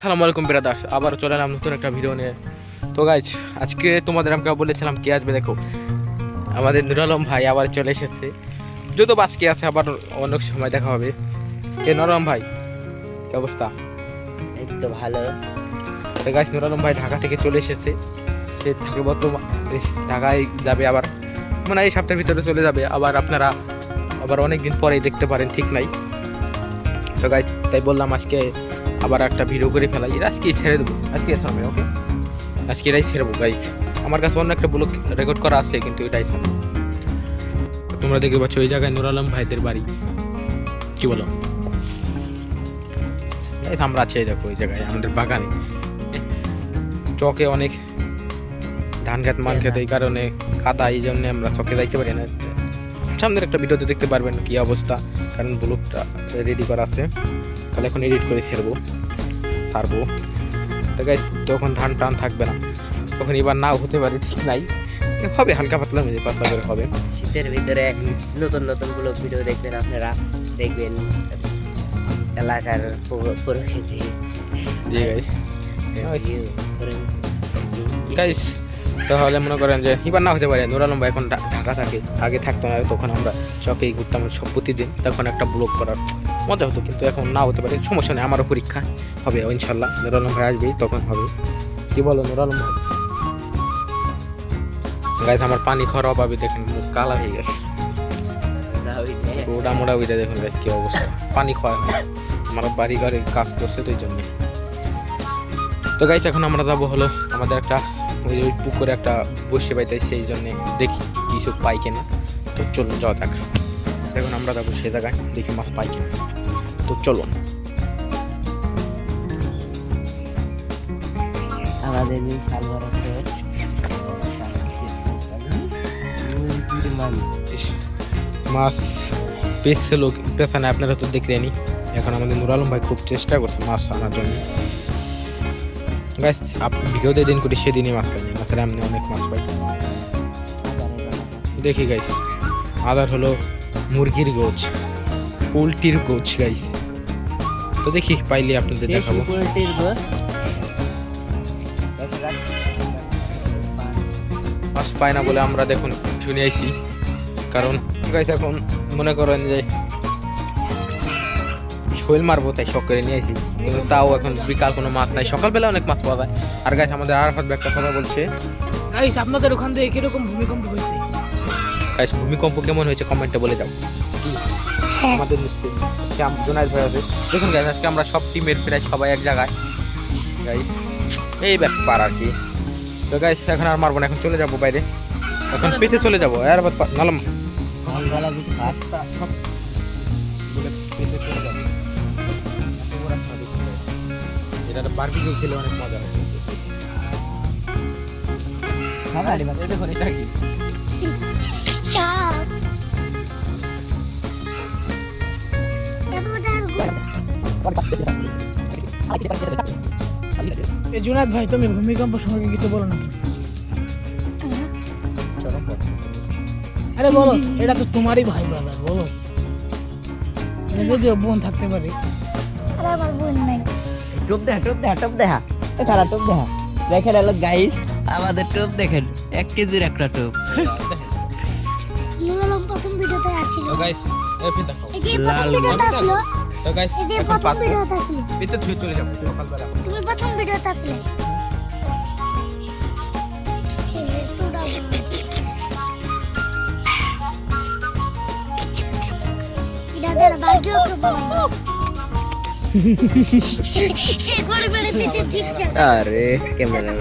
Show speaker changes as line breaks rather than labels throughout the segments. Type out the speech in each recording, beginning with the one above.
আসসালামু আলাইকুম ব্রাদার্স, আবার চলে এলাম নতুন একটা ভিডিও নিয়ে। তো গাইজ, আজকে তোমাদের আমরা বলেছিলাম কে আসবে, দেখো আমাদের নুর আলম ভাই আবার চলে এসেছে। যত বাকি আছে আবার অনেক সময় দেখা হবে। কে নুর আলম ভাই, কি অবস্থা?
এই তো ভালো।
তো গাইজ, নুর আলম ভাই ঢাকা থেকে চলে এসেছে। সে থাকে বর্তমান ঢাকায় যাবে, আবার মানে এই সপ্তাহের ভিতরে চলে যাবে। আবার আপনারা আবার অনেক দিন পরেই দেখতে পারেন, ঠিক নাই। তো গাইজ, তাই বললাম আজকে আবার একটা ভিডিও করে ফেলাই। আজকে ছেড়ে দেবো, আজকে থামবে, ওকে আজকে এটাই ছেড়ে দেবো গাইজ। আমার কাছে অন্য একটা ব্লগ রেকর্ড করা আছে, কিন্তু এটাই থামবে। তোমরা দেখতে পাচ্ছ ওই জায়গায় নুর আলম ভাইদের বাড়ি, কি বলো? এই আমরা আছি, দেখো ওই জায়গায় আমাদের বাগানে চকে অনেক ধান খেত মান খেত, এই কারণে কাদা, এই জন্য আমরা চকে যাইতে পারি না। সামনের একটা ভিডিওতে দেখতে পারবেন কি অবস্থা, কারণ ব্লগটা রেডি করা আছে। তাহলে এখন এডিট করে ছাড়বো। তো গাইস, তখন ধান টান থাকবে না, তখন এবার নাও হতে পারে, ঠিক নাই, হবে হালকা পাতলা মেজে পাতলা করে হবে।
শীতের ভিতরে নতুন নতুন ব্লগ ভিডিও দেখবেন, আপনারা দেখবেন এলাকার প্রকৃতি।
জি গাইস, তাহলে মনে করেন যে এবার না হতে পারে। নুর আলম ভাই এখন ঢাকা থাকে, আগে থাকতো না, তখন আমরা চকেই ঘুরতাম সব প্রতিদিন, তখন একটা ব্লগ করার মজা হতো। কিন্তু এখন না হতে পারে, সমস্যা নেই, আমারও পরীক্ষা হবে ইনশাল্লাহ। নুর আলম ভাই আসবেই, তখন হবে। কি বলো নুর আলম ভাই? গাইস, আমার পানি খাওয়ার অভাবে দেখেন মুখ কালা হয়ে গেছে, ওটা মোটা ওইটা দেখুন গাইস কি অবস্থা। পানি খাওয়া হয়, আমার বাড়ি ঘরে কাজ করছে তো এই জন্যে। তো গাইস, এখন আমরা যাবো হলো আমাদের একটা ওই পুকুরে একটা বসে পাইতে, সেই জন্যে দেখি কিছু পাই কিনা। তো চলুন যাওয়া যাক। এখন আমরা যাবো সেই জায়গায়, দেখি মাছ পাই কিনা। তো চলুন।
আমাদের
মাছ পেয়েছিল পেছনে, আপনারা তো দেখলেনি। এখন আমাদের নুর আলম ভাই খুব চেষ্টা করছে মাছ আনার জন্য। গাইস, আপনি ভিডিও দিয়ে দিন করি, সেদিনই মাছ পাইনি, মাছের এমনি অনেক মাছ পাই। দেখি গাইস, আদার হলো মুরগির গোছ, পোলট্রির গোছ গাইস। তো দেখি পাইলে আপনাদের দেখাবো। মাছ পাই না বলে আমরা দেখুন শুনে আইছি, কারণ গাইস এখন মনে করেন যে শৈল মারবো, তাই শখ করে নিয়ে আসি। কিন্তু তাও এখন বিকাল কোনো মাছ নাই, সকালবেলা অনেক মাছ পাওয়া যায়। আর গাইস, আমাদের আর হাত একটা কথা বলছে,
গাইস আপনাদের ওখান থেকে কিরকম ভূমিকম্প হয়েছে?
গাইস, ভূমিকম্প কেমন হয়েছে কমেন্টে বলে যাও। আমাদের নিশ্চয়ই জোনাইদ ভাই আছে। দেখুন গাইস, আজকে আমরা সব টিমের প্রায় সবাই এক জায়গায় গাইস, এই ব্যাপার আর কি। তো গাইস, এখন আর মারবো না, এখন চলে যাবো বাইরে, এখন পেতে চলে যাবো। আর নালাম এটা বারবিকিউ খেলে অনেক মজা হয়। দেখুন এটা কি,
জুনাদ ভাই, তুমি ভূমিকম্প সম্পর্কে কিছু বলো না। আরে বলো, এটা তো তোমারই ভাই ব্রাদার, বলো। যদিও বোন থাকতে পারে।
আমার বোন নাই।
টোপ দেখা খারাপ টোপ দেখা দেখেন হলো গাইস, আমাদের টোপ দেখেন 1 কেজির একটা টোপ।
নুর আলম প্রথম ভিডিওতে আসছিল।
তো গাইস, এই ফিতা খাও।
এই যে প্রথম ভিডিওতে আসলো।
তো গাইস,
এই যে
এখন
প্রথম ভিডিওতে আসলো।
পেতে ধুয়ে চলে যাবো সকালবেলা।
তুমি প্রথম ভিডিওতে আসলে। দাদা বারকিউ করবো। একবারে মেরে পিছে ঠিক যা।
আরে ক্যামেরা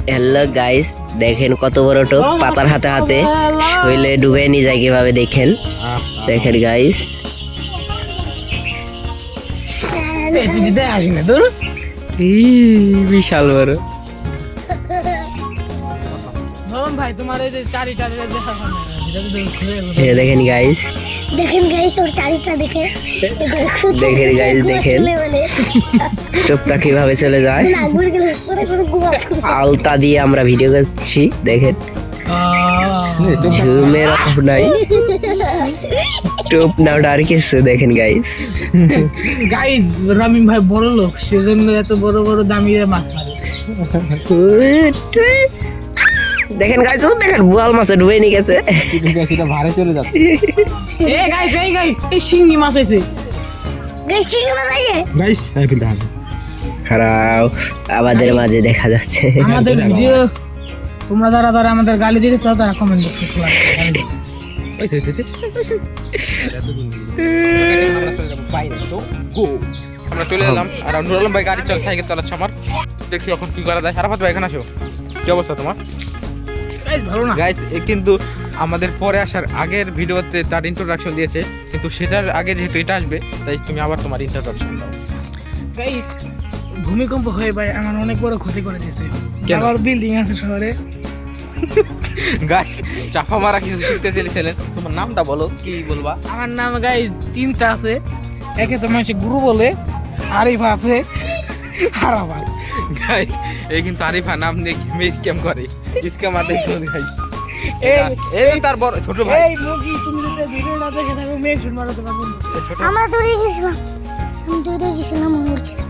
হ্যালো গাইস, দেখেন কত বড় টোপ, পাতার হাতে হাতে হইলে ডুবে নিয়ে যায় কিভাবে দেখেন। দেখেন গাইস, বিশাল বড়।
ভাই তোমার এই যে চারিটা দেখা
দেখেন গাইস,
ওর চারিটা দেখেন
গাইস, দেখেন টোপটা কিভাবে চলে যায়। আলতা দিয়ে আমরা ভিডিও করছি, দেখেন। ঝুমের অভাব নাই, টোপ না ওটা আর কিছু। দেখেন গাইস,
গাইস রামিম ভাই বড় লোক, সেজন্য এত বড় বড় দামি মাছ মারে।
দেখেন গাইস, দেখেন বোয়াল মাছে ডুবে নিয়ে গেছে।
এটা ভারে চলে যাচ্ছে।
এই গাইস এই শিঙ্গি মাছ আছে।
গাইস শিঙ্গি মাছ আইয়ে
গাইস এই ফিল্ডটা
খারাপ আমাদের মাঝে দেখা যাচ্ছে।
আমাদের ভিডিও তোমরা যারা আমাদের গালি দিতে চাও তারা কমেন্ট বক্সে
ওই তো আমরা চলে এলাম। আর নুর আলম ভাই গাড়ি সাইকেল চালাচ্ছে আমার। দেখি এখন কি করা যায়। আরাফাত ভাই এখানে আসো, কি অবস্থা তোমার?
ভালো না
গাইস কিন্তু আমাদের পরে আসার আগের ভিডিওতে তার ইন্ট্রোডাকশন দিয়েছে, কিন্তু সেটার আগে যেহেতু এটা আসবে তাই তুমি আবার তোমার ইন্ট্রোডাকশন দাও।
গাইস ভূমিকম্প হয়ে ভাই আমার অনেক বড় ক্ষতি করে দিয়েছে।
কেন?
আমার বিল্ডিং আছে শহরে।
গাইস চাপা মারা কিছু শিখতে চেয়েছিলেন, তোমার নামটা বলো, কি বলবা?
আমার নাম গাইস তিনটা আছে। একে তো মানুষ গুরু বলে, আরিফ আছে, আরাফাত।
গাইস এই কিন্তু আরিফা নাম দিয়ে গেমে স্ক্যাম করে, স্ক্যামার দেখুন গাইস। এই তার বড় ছোট ভাই।
এই মুগি তুমি যদি ভিডিওটা দেখে থাকো মেনশন মারো তোমার বন্ধু।
আমরা দৌড়ে গেছিলাম, আমি দৌড়ে গেছিলাম ওর কাছে।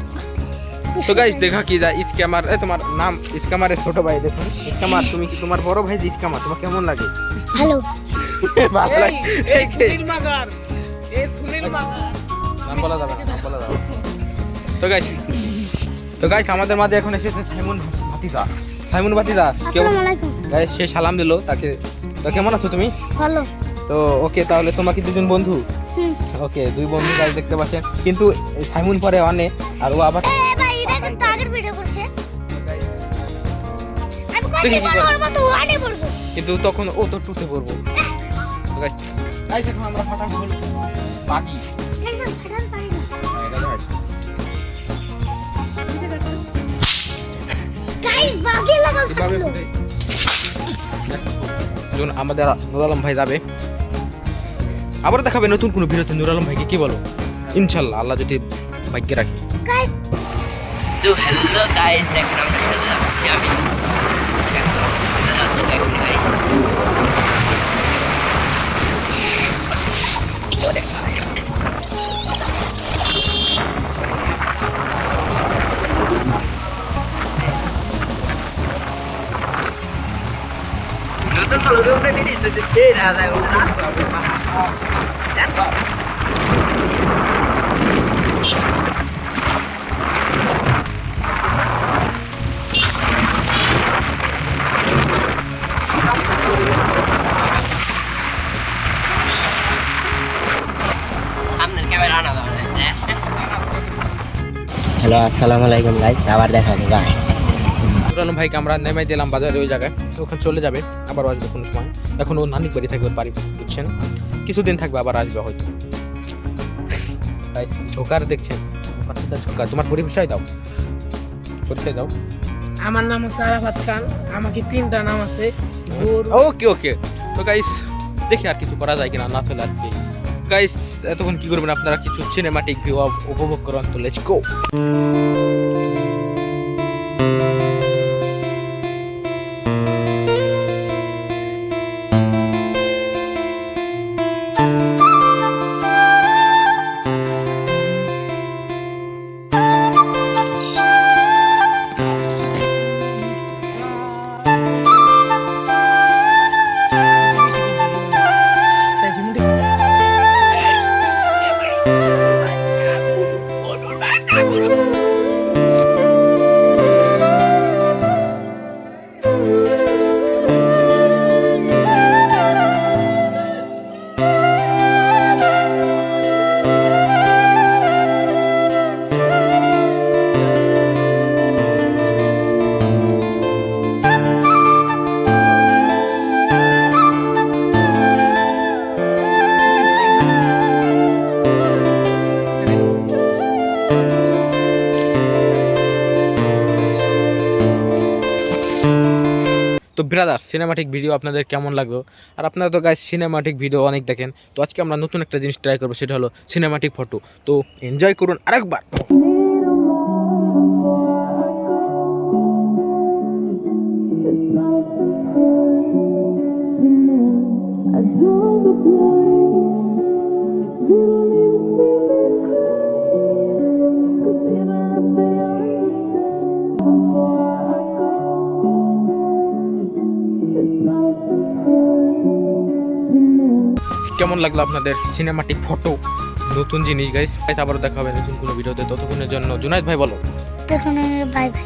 তো গাইস দেখা কি যায় স্ক্যামার, তোমার নাম স্ক্যামারের ছোট ভাই। দেখুন স্ক্যামার, তুমি কি তোমার বড় ভাই যে স্ক্যামার, তোমার কেমন লাগে?
হ্যালো
ভালো লাগে।
এই সুনীল মাগার, এই সুনীল মাগার
নাম বলা যাবে না, নাম বলা যাবে না। তো গাইস আমাদের মাঝে এখন এসেছে সাইমন ভাতিজা। সাইমন ভাতিজা কেমন?
আসসালামু আলাইকুম।
গাইস সে সালাম দিলো তাকে। তো কেমন আছো তুমি?
ভালো।
তো ওকে, তাহলে তোমার কি দুজন বন্ধু? ওকে, দুই বন্ধু গাইস দেখতে পাচ্ছেন। কিন্তু সাইমন পরে অনে আর ও আবার
এ ভাই এটা কিন্তু আগের ভিডিও করছে। আমি
দেখি
কত
কি
বড়
করে।
ওর মতো ওয়ানে পড়বো।
কিন্তু তখন ও তো টুতে পড়বো। তো গাইস এখন আমরা ফাটাফাট বাকি
একদম ফাটান পারি না। গাইস বাগে লাগাও
কিভাবে
ফাটলো।
ফুটে? যখন আমাদের নুর আলম ভাই যাবে, আবার দেখাবে নতুন কোনো ভিডিওতে নুর আলম ভাইকে, কি বলো? ইনশাল্লাহ, আল্লাহ যদি ভাগ্যে রাখে।
গাইস
তো হ্যালো গাইস, দেখেন আমরা চলে যাচ্ছি। আমি চলে যাচ্ছি, দেখেন গাইস। নতুন তো রুমে নিয়ে এসেছে, সেই রাজা ওটা রাস্তা হবে। সামনের ক্যামেরা আনা যাবে না। হ্যালো আসসালামু আলাইকুম গাইস, আবার দেখা হবে, বাই।
নুর আলম ভাইকে আমরা নেমাই দিলাম বাজারে ওই জায়গায়, তো ওখানে চলে যাবে, আবার আসবে কোনো সময়। এখন ও নানিক বাড়ি থাকবে, ওর বাড়ি, বুঝছেন? কিছুদিন থাকবে, আবার আসবে হয়তো। তাই ঝোকার দেখছেন, বাচ্চাটা ঝোকার। তোমার পরিচয় দাও, পরিচয় দাও।
আমার নাম হচ্ছে আরাফাত খান। আমাকে তিনটা নাম আছে।
ওকে ওকে। তো গাইস দেখি আর কিছু করা যায় কিনা, না চলে আজকে। গাইস এতক্ষণ কি করবেন আপনারা, কিছু সিনেমাটিক ভিউ উপভোগ করুন। তো লেটস গো। তো ব্রাদার সিনেমাটিক ভিডিও আপনাদের কেমন লাগলো? আর আপনারা তো গাইস সিনেমাটিক ভিডিও অনেক দেখেন, তো আজকে আমরা নতুন একটা জিনিস ট্রাই করবো, সেটা হলো সিনেমাটিক ফটো। তো এনজয় করুন আরেকবার। কেমন লাগলো আপনাদের সিনেমাটিক ফটো, নতুন জিনিস গাইস? আবারও দেখা হবে নতুন কোনো ভিডিওতে। ততক্ষণের জন্য জুনায়েদ ভাই বলো।
তখন বাই বাই।